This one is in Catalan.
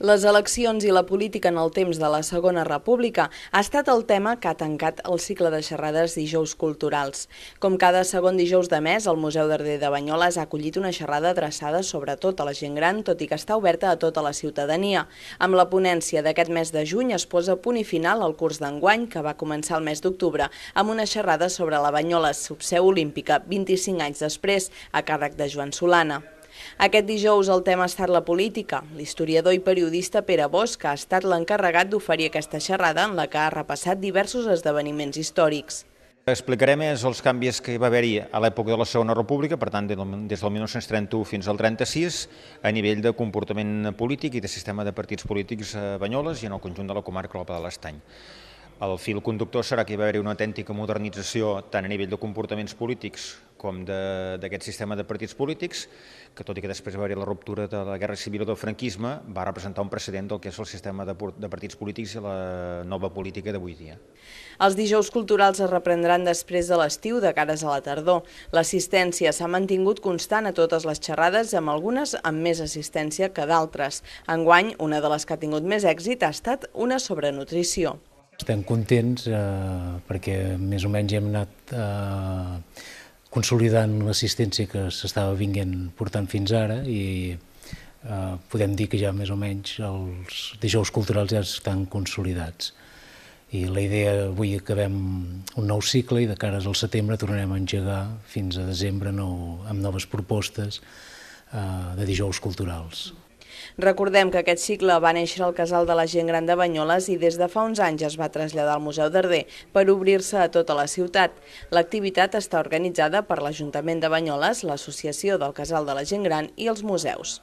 Les eleccions i la política en el temps de la Segona República ha estat el tema que ha tancat el cicle de xerrades Dijous Culturals. Com cada segon dijous de mes, el Museu Darder de Banyoles ha acollit una xerrada adreçada sobretot a la gent gran, tot i que està oberta a tota la ciutadania. Amb la ponència d'aquest mes de juny es posa punt i final al curs d'enguany, que va començar el mes d'octubre, amb una xerrada sobre la Banyoles subseu olímpica 25 anys després, a càrrec de Joan Solana. Aquest dijous el tema ha estat la política. L'historiador i periodista Pere Bosch ha estat l'encarregat d'oferir aquesta xerrada en la que ha repassat diversos esdeveniments històrics. Explicaré més els canvis que hi va haver-hi a l'època de la Segona República, per tant, des del 1931 fins al 36, a nivell de comportament polític i de sistema de partits polítics a Banyoles i en el conjunt de la comarca del Pla de l'Estany. El fil conductor serà que hi va haver-hi una autèntica modernització tant a nivell de comportaments polítics com d'aquest sistema de partits polítics, que tot i que després va haver-hi la ruptura de la Guerra Civil o del franquisme, va representar un precedent del que és el sistema de partits polítics i la nova política d'avui dia. Els dijous culturals es reprendran després de l'estiu de cares a la tardor. L'assistència s'ha mantingut constant a totes les xerrades, amb algunes amb més assistència que d'altres. Enguany, una de les que ha tingut més èxit ha estat una sobre nutrició. Estem contents perquè més o menys hem anat consolidant l'assistència que s'estava portant fins ara i podem dir que ja més o menys els dijous culturals ja estan consolidats. I la idea, avui acabem un nou cicle i de cares al setembre tornarem a engegar fins a desembre amb noves propostes de dijous culturals. Recordem que aquest cicle va néixer al Casal de la Gent Gran de Banyoles i des de fa uns anys es va traslladar al Museu Darder per obrir-se a tota la ciutat. L'activitat està organitzada per l'Ajuntament de Banyoles, l'Associació del Casal de la Gent Gran i els museus.